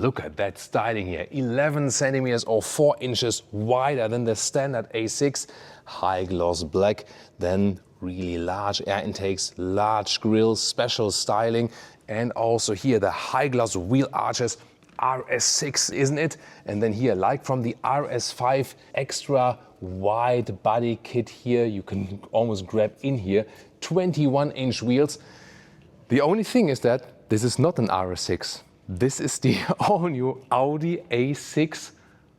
look at that styling here. 11 centimeters or 4 inches wider than the standard A6. High gloss black, then really large air intakes, large grills, special styling, and also here the high gloss wheel arches. RS6, isn't it? And then here, like from the RS5, extra wide body kit here. You can almost grab in here. 21-inch wheels. The only thing is that this is not an RS6. This is the all-new Audi A6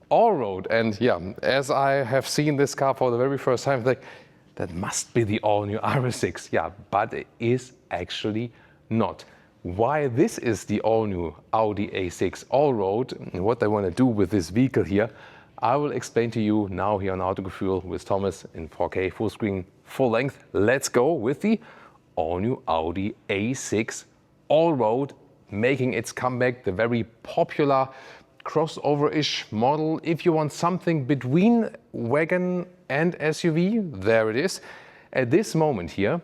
Allroad. And yeah, as I have seen this car for the very first time, like, that must be the all-new RS6. Yeah, but it is actually not. Why this is the all-new Audi A6 Allroad and what they want to do with this vehicle here, I will explain to you now here on Autogefühl with Thomas in 4K, full screen, full length. Let's go with the all-new Audi A6 Allroad, making its comeback, the very popular crossover-ish model. If you want something between wagon and SUV, there it is. At this moment here,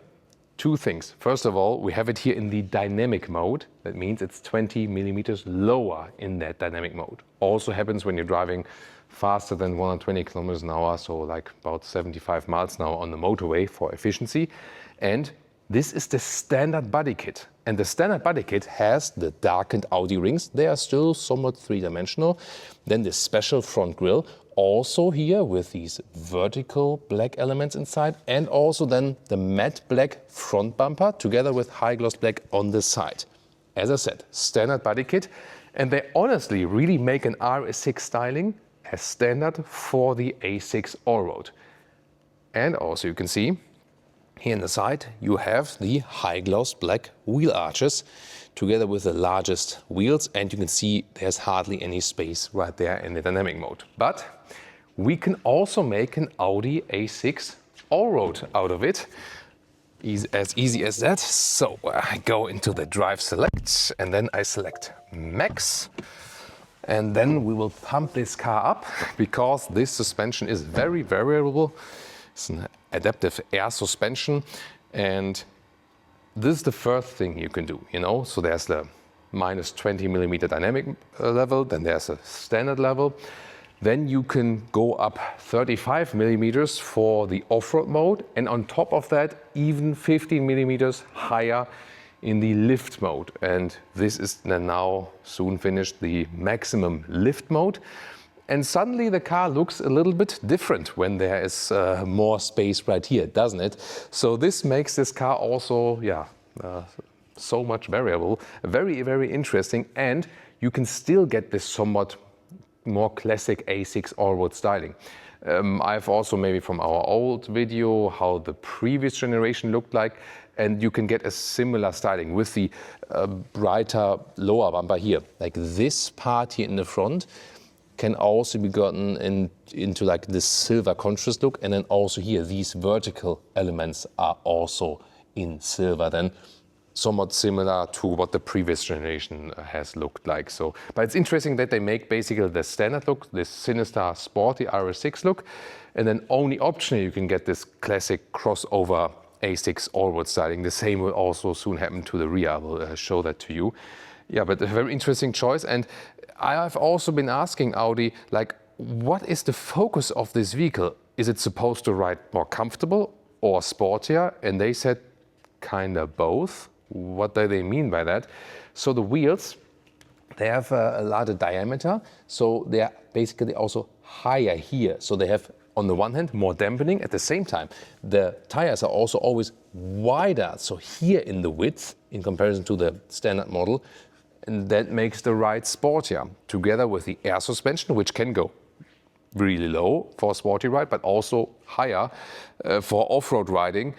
two things. First of all, we have it here in the dynamic mode. That means it's 20 millimeters lower in that dynamic mode. Also happens when you're driving faster than 120 kilometers an hour, so like about 75 miles an hour on the motorway for efficiency. And this is the standard body kit. And the standard body kit has the darkened Audi rings. They are still somewhat three-dimensional. Then the special front grille, also here with these vertical black elements inside, and also then the matte black front bumper together with high gloss black on the side. As I said, standard body kit, and they honestly really make an RS6 styling as standard for the A6 Allroad. And also you can see here in the side you have the high gloss black wheel arches together with the largest wheels, and you can see there's hardly any space right there in the dynamic mode. But we can also make an Audi A6 Allroad out of it. As easy as that. So I go into the drive select and then I select max. And then we will pump this car up because this suspension is very variable. It's an adaptive air suspension. And this is the first thing you can do, you know. So there's the minus 20 millimeter dynamic level, then there's a standard level. Then you can go up 35 millimeters for the off-road mode, and on top of that, even 15 millimeters higher in the lift mode. And this is now soon finished, the maximum lift mode. And suddenly the car looks a little bit different when there is more space right here, doesn't it? So this makes this car also, so much variable, very, very interesting. And you can still get this somewhat more classic A6 Allroad styling. I've also maybe from our old video how the previous generation looked like, and you can get a similar styling with the brighter lower bumper here. Like this part here in the front can also be gotten into like this silver contrast look, and then also here these vertical elements are also in silver, then somewhat similar to what the previous generation has looked like. So, but it's interesting that they make basically the standard look, this sinister sporty RS6 look, and then only optionally you can get this classic crossover A6 Allroad styling. The same will also soon happen to the rear. I will show that to you. Yeah, but a very interesting choice. And I have also been asking Audi, like, what is the focus of this vehicle? Is it supposed to ride more comfortable or sportier? And they said kind of both. What do they mean by that? So the wheels, they have a larger diameter, so they are basically also higher here. So they have, on the one hand, more dampening. At the same time, the tires are also always wider, so here in the width, in comparison to the standard model, and that makes the ride sportier, together with the air suspension, which can go really low for a sporty ride, but also higher for off-road riding.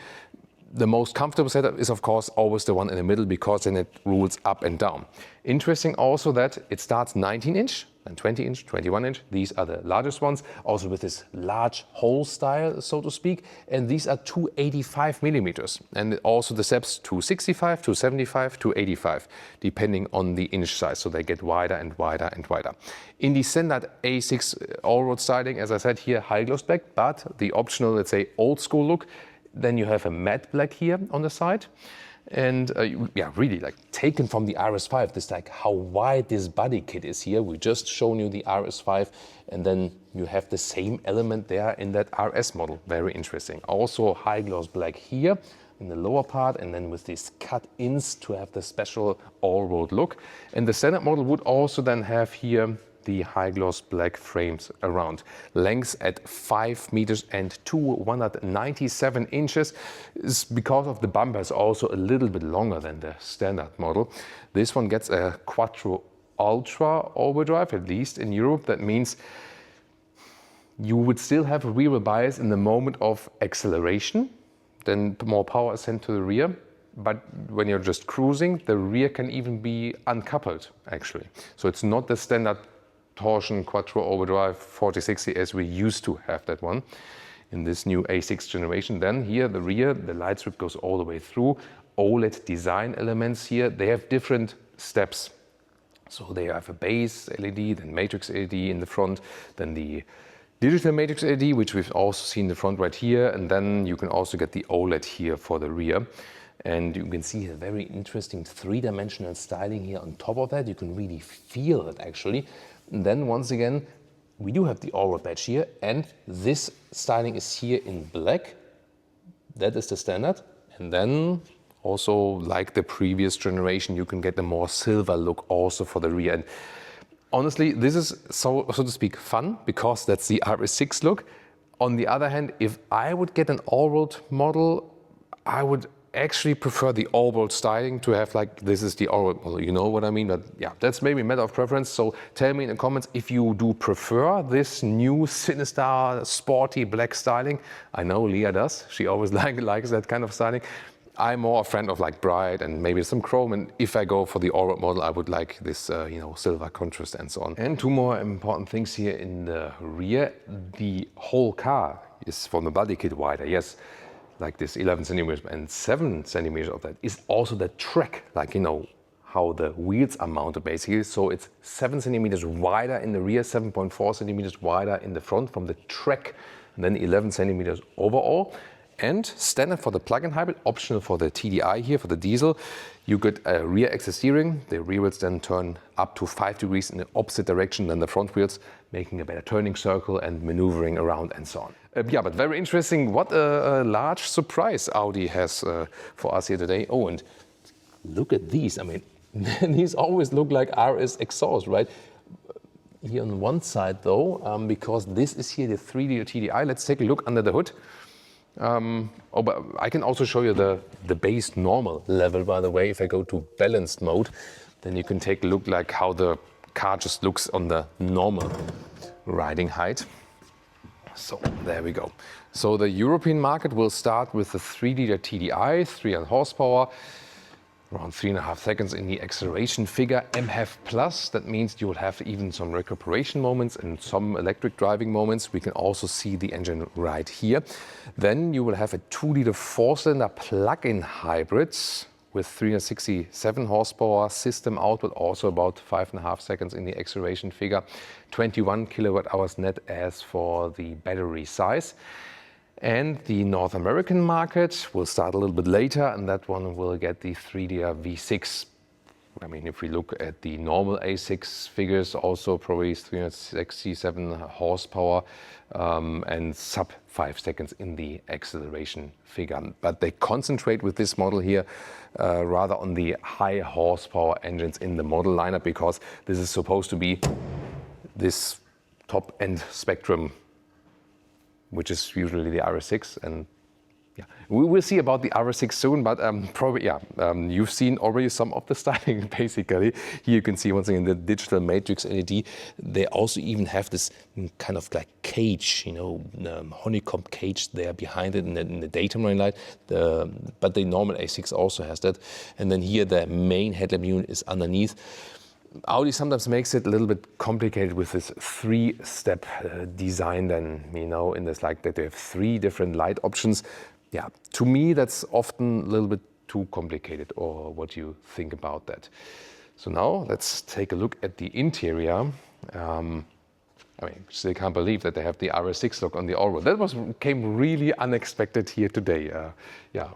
The most comfortable setup is, of course, always the one in the middle, because then it rules up and down. Interesting also that it starts 19-inch and 20-inch, 21-inch. These are the largest ones, also with this large hole style, so to speak. And these are 285 millimeters. And also the steps 265, 275, 285, depending on the inch size. So they get wider and wider and wider. In the standard A6 Allroad styling, as I said here, high gloss black, but the optional, let's say, old school look, then you have a matte black here on the side. And yeah, really like taken from the RS5, this like how wide this body kit is here. We just shown you the RS5, and then you have the same element there in that RS model. Very interesting. Also high gloss black here in the lower part, and then with these cut-ins to have the special all-road look. And the standard model would also then have here the high gloss black frames around. Length at 5 meters and 197 inches. Is because of the bumper is also a little bit longer than the standard model. This one gets a Quattro Ultra overdrive, at least in Europe. That means you would still have a rear wheel bias in the moment of acceleration. Then more power is sent to the rear. But when you're just cruising, the rear can even be uncoupled, actually. So it's not the standard torsion Quattro overdrive 4060 as we used to have that one in this new A6 generation. Then here the rear, the light strip goes all the way through. OLED design elements here, they have different steps. So they have a base LED, then matrix LED in the front, then the digital matrix LED, which we've also seen in the front right here, and then you can also get the OLED here for the rear. And you can see a very interesting three-dimensional styling here on top of that. You can really feel it actually. And then once again, we do have the all-road badge here, and this styling is here in black. That is the standard. And then also, like the previous generation, you can get a more silver look also for the rear. And honestly, this is so to speak fun because that's the RS6 look. On the other hand, if I would get an all-road model, I would actually prefer the all-road styling to have like, this is the all-road model, you know what I mean? But yeah, that's maybe a matter of preference. So tell me in the comments if you do prefer this new sinister, sporty black styling. I know Leah does. She always likes that kind of styling. I'm more a friend of like bright and maybe some chrome. And if I go for the all-road model, I would like this, you know, silver contrast and so on. And two more important things here in the rear. The whole car is from the body kit wider, yes. Like this 11 centimeters and 7 centimeters of that is also the track, like, you know, how the wheels are mounted basically. So it's 7 centimeters wider in the rear, 7.4 centimeters wider in the front from the track, and then 11 centimeters overall. And standard for the plug-in hybrid, optional for the TDI here, for the diesel. You get a rear axis steering. The rear wheels then turn up to 5 degrees in the opposite direction than the front wheels, making a better turning circle and maneuvering around and so on. Yeah, but very interesting. What a large surprise Audi has for us here today. Oh, and look at these. I mean, these always look like RS exhaust, right? Here on one side though, because this is here the 3-liter TDI. Let's take a look under the hood. Oh, but I can also show you the base normal level, by the way. If I go to balanced mode, then you can take a look like how the car just looks on the normal riding height. So there we go. So the European market will start with the 3-liter TDI, 300 horsepower, around 3.5 seconds in the acceleration figure. MHEV Plus, that means you will have even some recuperation moments and some electric driving moments. We can also see the engine right here. Then you will have a 2-liter 4-cylinder plug-in hybrid with 367 horsepower system output, also about 5.5 seconds in the acceleration figure. 21 kilowatt hours net as for the battery size. And the North American market will start a little bit later, and that one will get the 3-liter V6. I mean, if we look at the normal A6 figures, also probably 367 horsepower and sub 5 seconds in the acceleration figure. But they concentrate with this model here rather on the high horsepower engines in the model lineup, because this is supposed to be this top end spectrum, which is usually the RS6. And yeah, we will see about the RS6 soon, but probably, yeah, you've seen already some of the styling basically. Here you can see once again the digital matrix LED. They also even have this kind of like cage, you know, honeycomb cage there behind it in the daytime running light. But the normal A6 also has that. And then here the main headlamp unit is underneath. Audi sometimes makes it a little bit complicated with this 3-step design then, you know, in this like that they have 3 different light options. Yeah, to me that's often a little bit too complicated, or what do you think about that? So now let's take a look at the interior. I mean, still can't believe that they have the RS6 look on the allroad. That came really unexpected here today. Yeah,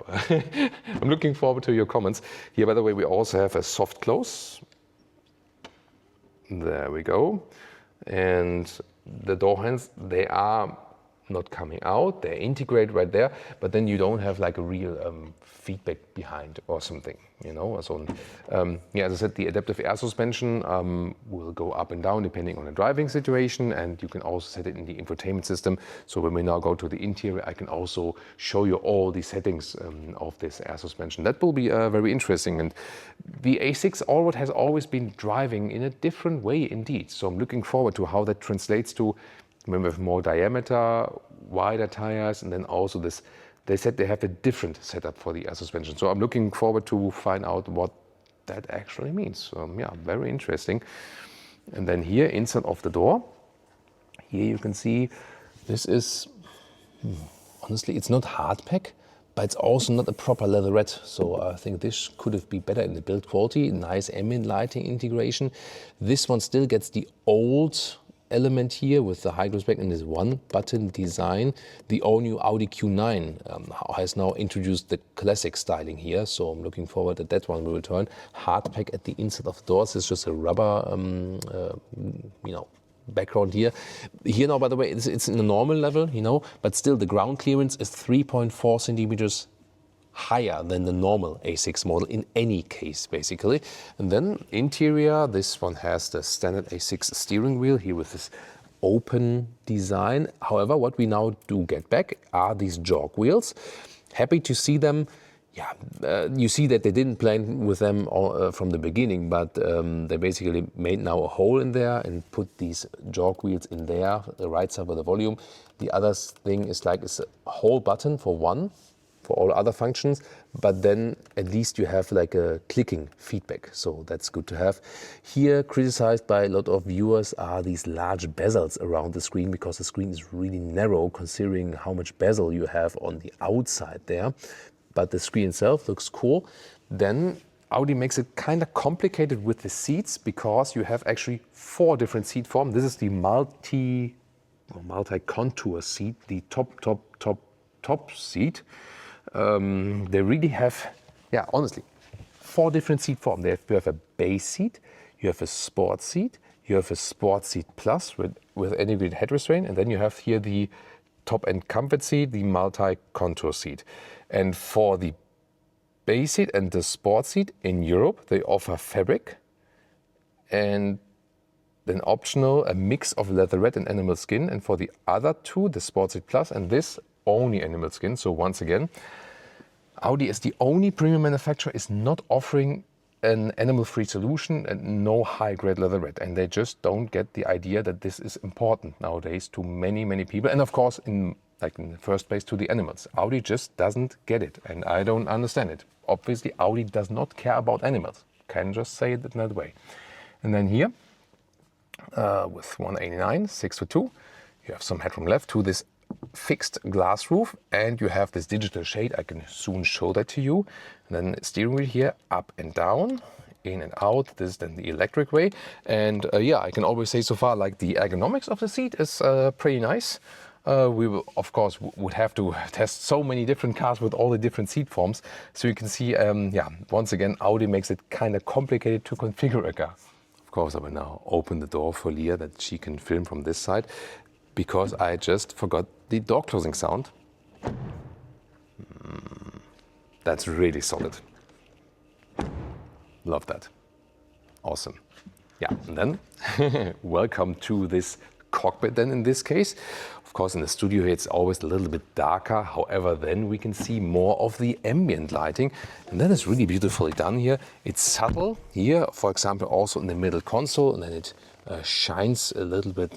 I'm looking forward to your comments. Here, by the way, we also have a soft close. There we go. And the door hands, they are not coming out. They're integrated right there, but then you don't have like a real feedback behind or something, you know. So, yeah, as I said, the adaptive air suspension will go up and down depending on the driving situation, and you can also set it in the infotainment system. So when we now go to the interior, I can also show you all the settings of this air suspension. That will be very interesting. And the A6 Allroad has always been driving in a different way indeed. So I'm looking forward to how that translates to when we have more diameter, wider tires, and then also this, they said they have a different setup for the air suspension. So I'm looking forward to find out what that actually means. Yeah, very interesting. And then here, inside of the door, here you can see this is, honestly, it's not hard pack, but it's also not a proper leatherette. So I think this could have been better in the build quality, nice ambient lighting integration. This one still gets the old element here with the high gloss back and this one button design. The all new Audi Q9 has now introduced the classic styling here, so I'm looking forward that that one will return. Hard pack at the inside of the doors. It's just a rubber you know, background here. Here now, by the way, it's in a normal level, you know, but still the ground clearance is 3.4 centimeters higher than the normal A6 model in any case, basically. And then interior, this one has the standard A6 steering wheel here with this open design. However, what we now do get back are these jog wheels. Happy to see them. Yeah, you see that they didn't plan with them from the beginning, but they basically made now a hole in there and put these jog wheels in there, the right side of the volume. The other thing is like it's a whole button for one, for all other functions, but then at least you have like a clicking feedback, so that's good to have. Here, criticized by a lot of viewers are these large bezels around the screen, because the screen is really narrow considering how much bezel you have on the outside there, but the screen itself looks cool. Then Audi makes it kind of complicated with the seats, because you have actually 4 different seat forms. This is the multi-contour seat, the top seat. They really have, yeah, honestly, 4 different seat forms. You have a base seat, you have a sport seat, you have a sport seat plus with integrated head restraint, and then you have here the top-end comfort seat, the multi-contour seat. And for the base seat and the sport seat in Europe, they offer fabric and then optional, a mix of leatherette and animal skin. And for the other 2, the sport seat plus and this, only animal skin. So once again, Audi is the only premium manufacturer is not offering an animal-free solution and no high-grade leatherette, and they just don't get the idea that this is important nowadays to many people, and of course in the first place to the animals. Audi just doesn't get it, and I don't understand it. Obviously, Audi does not care about animals. Can just say it in that way. And then here, with 189, 6'2", you have some headroom left to this fixed glass roof, and you have this digital shade. I can soon show that to you. And then steering wheel here, up and down, in and out. This is then the electric way. And yeah, I can always say so far, like the ergonomics of the seat is pretty nice. We will, of course, would have to test so many different cars with all the different seat forms. So you can see, yeah, once again, Audi makes it kind of complicated to configure a car. Of course, I will now open the door for Leah that she can film from this side, because I just forgot the door closing sound. That's really solid. Love that. Awesome. Yeah, and then welcome to this cockpit then in this case. Of course, in the studio here, it's always a little bit darker. However, then we can see more of the ambient lighting. And that is really beautifully done here. It's subtle here, for example, also in the middle console, and then it shines a little bit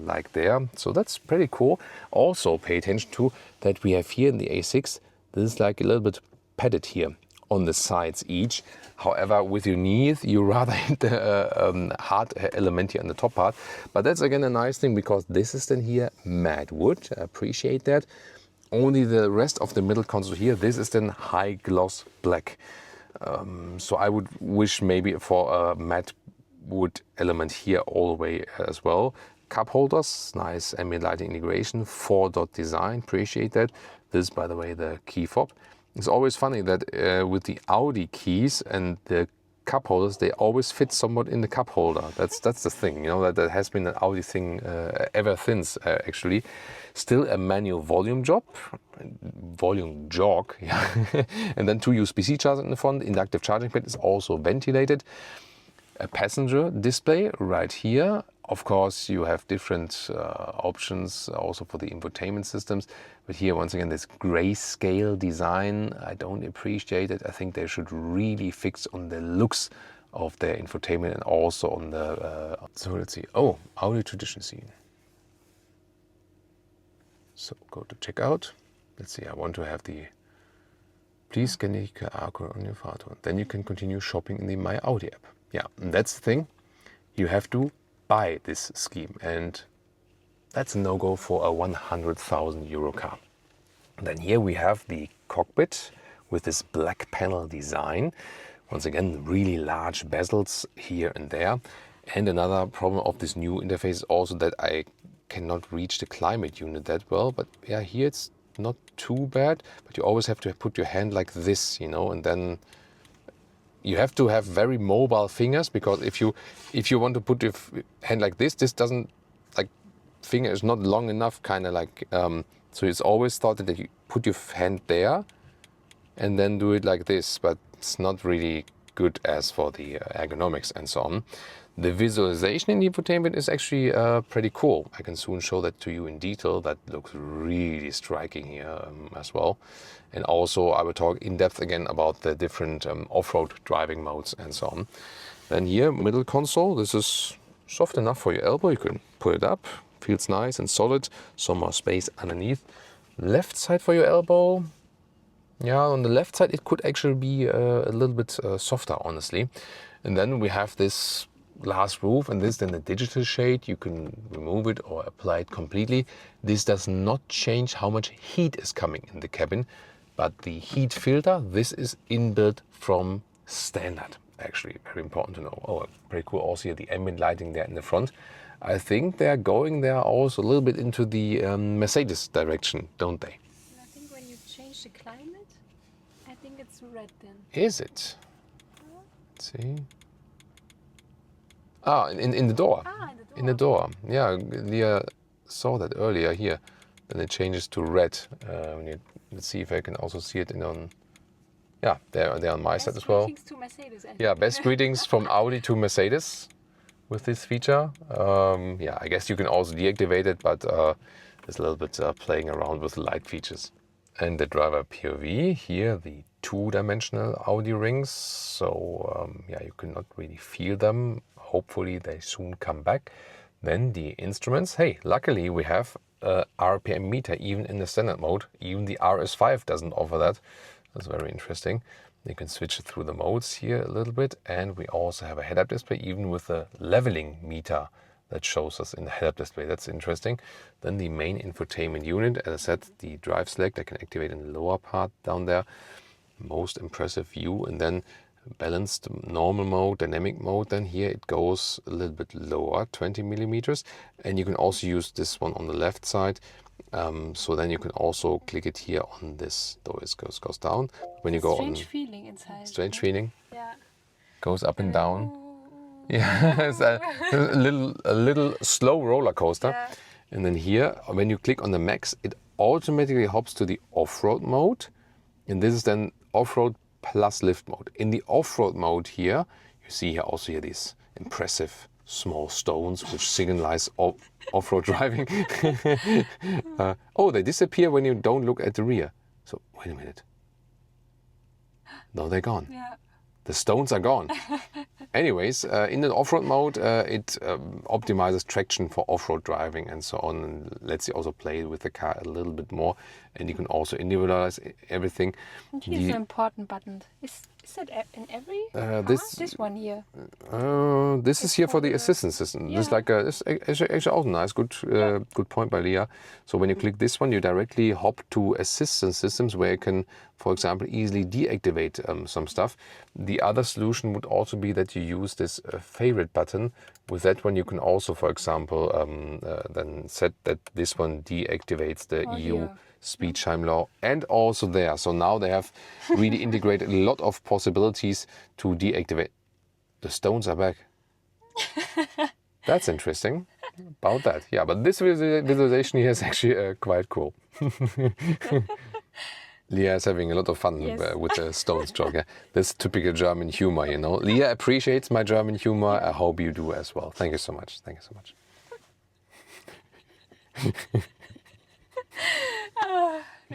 like there. So that's pretty cool. Also pay attention to that we have here in the A6, this is like a little bit padded here on the sides each. However, with your knees, you rather hit the hard element here on the top part. But that's again a nice thing, because this is then here matte wood. I appreciate that. Only the rest of the middle console here, this is then high gloss black. So I would wish maybe for a matte wood element here all the way as well. cup holders, nice ambient lighting integration, 4-dot design, appreciate that. This, by the way, the key fob. It's always funny that with the Audi keys and the cup holders, they always fit somewhat in the cup holder. That's the thing, you know, that has been an Audi thing ever since, actually. Still a manual volume jog, yeah. And then 2 USB-C chargers in the front. Inductive charging pad is also ventilated. A passenger display right here. Of course, you have different options also for the infotainment systems. But here, once again, this grayscale design, I don't appreciate it. I think they should really fix on the looks of their infotainment and also on the... so let's see. Oh, Audi tradition scene. So go to checkout. Let's see, I want to have the... Please scan the QR code on your phone. Then you can continue shopping in the My Audi app. Yeah, and that's the thing. You have to buy this scheme, and that's a no-go for a 100,000 euro car. And then here we have the cockpit with this black panel design. Once again, really large bezels here and there. And another problem of this new interface is also that I cannot reach the climate unit that well. But yeah, here it's not too bad, but you always have to put your hand like this, you know, and then you have to have very mobile fingers, because if you want to put your hand like this doesn't, like, finger is not long enough, kind of like, so it's always thought that you put your hand there and then do it like this, but it's not really good as for the ergonomics and so on. The visualization in the infotainment is actually pretty cool. I can soon show that to you in detail. That looks really striking here as well. And also I will talk in depth again about the different off-road driving modes and so on. Then here, middle console, this is soft enough for your elbow. You can pull it up, feels nice and solid. Some more space underneath. Left side for your elbow. Yeah, on the left side it could actually be a little bit softer, honestly. And then we have this glass roof, and this then the digital shade. You can remove it or apply it completely. This does not change how much heat is coming in the cabin, but the heat filter, this is inbuilt from standard. Actually, very important to know. Oh, pretty cool. Also here the ambient lighting there in the front. I think they're going there also a little bit into the Mercedes direction, don't they? I think when you change the climate, I think it's red then. Is it? Let's see. Ah, in the door. Ah, in the door. Yeah, Leah saw that earlier here. Then it changes to red. Let's see if I can also see it on. Yeah, they're on my side as well. Best greetings to Mercedes. Yeah, best greetings from Audi to Mercedes with this feature. Yeah, I guess you can also deactivate it, but there's a little bit playing around with the light features. And the driver POV here, the 2-dimensional Audi rings. So yeah, you cannot really feel them. Hopefully they soon come back. Then the instruments. Hey, luckily we have a RPM meter even in the standard mode. Even the RS5 doesn't offer that. That's very interesting. You can switch it through the modes here a little bit. And we also have a head-up display, even with a leveling meter that shows us in the head-up display. That's interesting. Then the main infotainment unit. As I said, the drive select I can activate in the lower part down there. Most impressive view. And then balanced normal mode, dynamic mode. Then here it goes a little bit lower, 20 millimeters. And you can also use this one on the left side. So then you can also click it here on this, though it goes down. When you go on, strange feeling inside. Strange feeling. Yeah. Goes up and down. Yeah, it's a little slow roller coaster. Yeah. And then here, when you click on the max, it automatically hops to the off-road mode. And this is then off-road plus lift mode. In the off-road mode here, you see here also here these impressive small stones which signalize off-road driving. Oh, they disappear when you don't look at the rear. So wait a minute. No, they're gone. Yeah. The stones are gone. Anyways, in the off-road mode, it optimizes traction for off-road driving and so on, and lets you also play with the car a little bit more. And you can also individualize everything. And here's an important button. Is that in every car? This one here. This is here for the assistance system. Yeah. This is like this is actually also nice. Good point by Leah. So when you click this one, you directly hop to assistance systems where you can for example, easily deactivate some stuff. The other solution would also be that you use this favorite button. With that one, you can also, for example, then set that this one deactivates the EU speed chime law, and also there. So now they have really integrated a lot of possibilities to deactivate. The stones are back. That's interesting about that. Yeah, but this visualization here is actually quite cool. Leah is having a lot of fun with the stones joke. Yeah? This typical German humor, you know. Leah appreciates my German humor. I hope you do as well. Thank you so much. Thank you so much.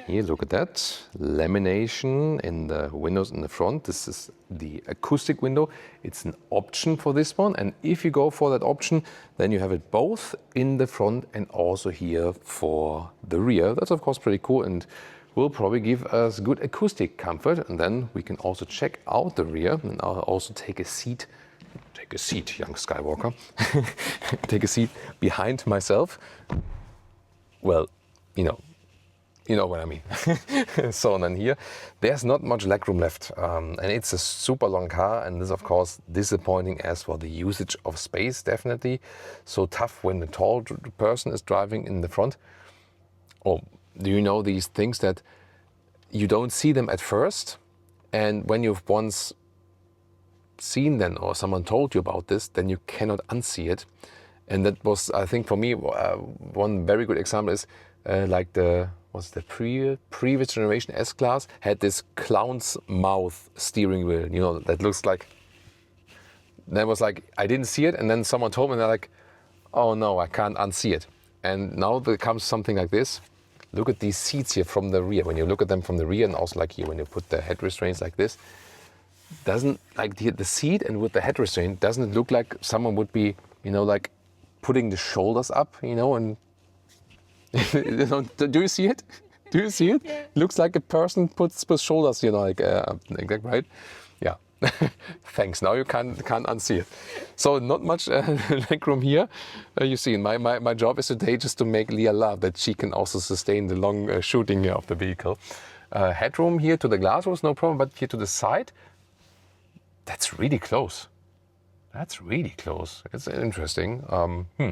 Here, look at that. Lamination in the windows in the front. This is the acoustic window. It's an option for this one. And if you go for that option, then you have it both in the front and also here for the rear. That's of course pretty cool and will probably give us good acoustic comfort. And then we can also check out the rear, and I'll also take a seat. Take a seat, young Skywalker. Take a seat behind myself. Well, you know what I mean. So then here, there's not much legroom left. And it's a super long car, and this is of course disappointing as for the usage of space, definitely. So tough when the tall person is driving in the front. Oh, do you know these things that you don't see them at first, and when you've once seen them or someone told you about this, then you cannot unsee it. And that was, I think, for me, one very good example is like the previous generation S-Class had this clown's mouth steering wheel, you know, that looks like, that was like, I didn't see it, and then someone told me, and they're like, oh no, I can't unsee it. And now there comes something like this. Look at these seats here from the rear. When you look at them from the rear, and also like here, when you put the head restraints like this, doesn't, like the seat and with the head restraint, doesn't it look like someone would be, you know, like putting the shoulders up, you know, and you know, do you see it? Do you see it? Yeah. Looks like a person puts shoulders, you know, like that, right? Yeah. Thanks. Now you can't unsee it. So not much legroom here. You see, my job is today just to make Leah laugh, that she can also sustain the long shooting here of the vehicle. Headroom here to the glass was no problem, but here to the side, that's really close. That's really close. It's interesting.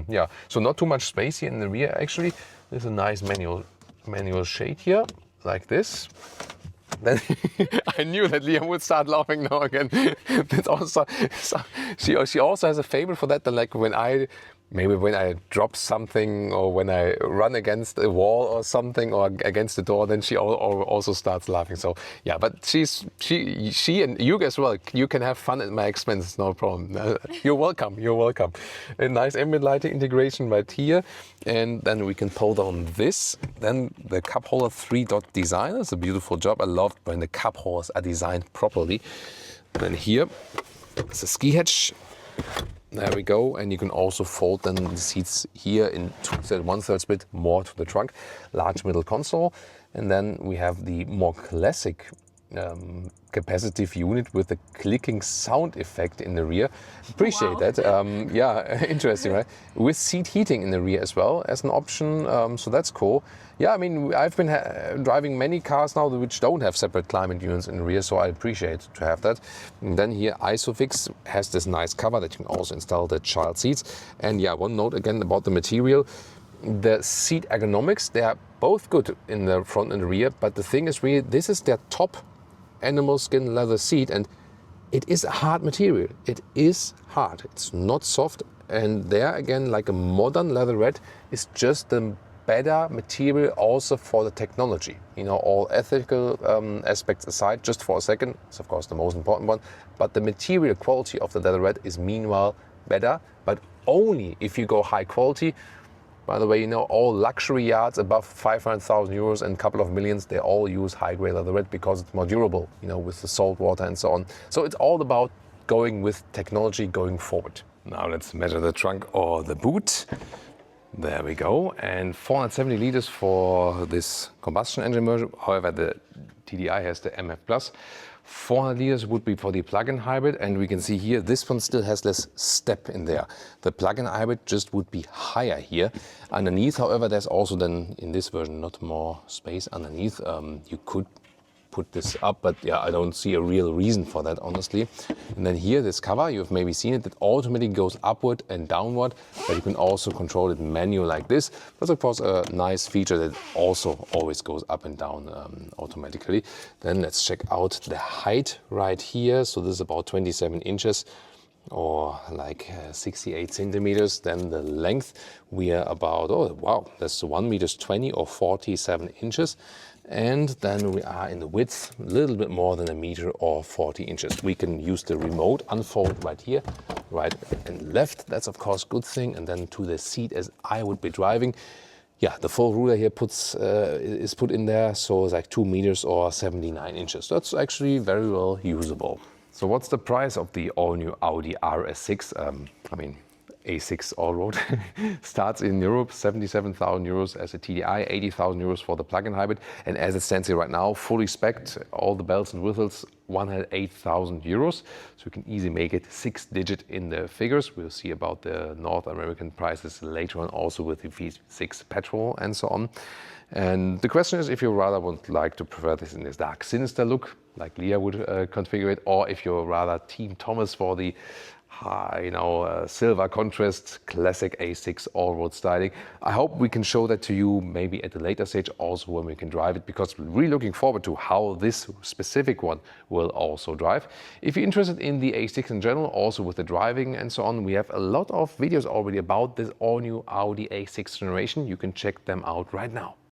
Yeah. So not too much space here in the rear. Actually, there's a nice manual shade here, like this. Then I knew that Leah would start laughing now again. That's also, she also has a fable for that. That like when I drop something, or when I run against a wall or something, or against the door, then she also starts laughing. So yeah, but she and you as well, you can have fun at my expense, no problem. You're welcome. You're welcome. A nice ambient lighting integration right here, and then we can pull down this. Then the cup holder 3-dot design. It's a beautiful job. I love when the cup holders are designed properly. Then here, it's a ski hatch. There we go, and you can also fold then the seats here in 1/3 split more to the trunk. Large middle console, and then we have the more classic capacitive unit with the clicking sound effect in the rear. Appreciate that. Yeah, interesting, right? With seat heating in the rear as well as an option, so that's cool. Yeah, I mean, I've been driving many cars now which don't have separate climate units in the rear, so I appreciate to have that. And then here, Isofix has this nice cover that you can also install the child seats. And yeah, one note again about the material. The seat ergonomics, they are both good in the front and the rear, but the thing is really, this is their top animal skin leather seat, and it is a hard material. It is hard. It's not soft. And there again, like a modern leatherette is just the better material also for the technology. You know, all ethical aspects aside, just for a second, it's of course the most important one, but the material quality of the leatherette is meanwhile better, but only if you go high quality. By the way, you know, all luxury yachts above 500,000 euros and a couple of millions, they all use high-grade leatherette because it's more durable, you know, with the salt water and so on. So it's all about going with technology going forward. Now let's measure the trunk or the boot. There we go. And 470 liters for this combustion engine version. However, the TDI has the MF+. 400 liters would be for the plug-in hybrid, and we can see here this one still has less step in there. The plug-in hybrid just would be higher here. Underneath, however, there's also then in this version not more space underneath. You could put this up, but yeah, I don't see a real reason for that, honestly. And then here, this cover, you've maybe seen it, that automatically goes upward and downward, but you can also control it manual like this. That's of course a nice feature that also always goes up and down automatically. Then let's check out the height right here. So this is about 27 inches. Or like 68 centimeters. Then the length, we are about, oh wow, that's 1 meters 20 or 47 inches. And then we are in the width, a little bit more than a meter or 40 inches. We can use the remote unfold right here, right and left. That's of course a good thing. And then to the seat as I would be driving. Yeah, the full ruler here is put in there, so it's like 2 meters or 79 inches. That's actually very well usable. So what's the price of the all-new Audi RS6? I mean, A6 all-road starts in Europe, 77,000 euros as a TDI, 80,000 euros for the plug-in hybrid. And as it stands here right now, fully spec'd, all the bells and whistles, 108,000 euros. So you can easily make it 6-digit in the figures. We'll see about the North American prices later on, also with the V6 petrol and so on. And the question is if you rather would like to prefer this in this dark, sinister look, like Leah would configure it, or if you're rather Team Thomas for the silver contrast, classic A6 all-road styling. I hope we can show that to you maybe at a later stage, also when we can drive it, because we're really looking forward to how this specific one will also drive. If you're interested in the A6 in general, also with the driving and so on, we have a lot of videos already about this all-new Audi A6 generation. You can check them out right now.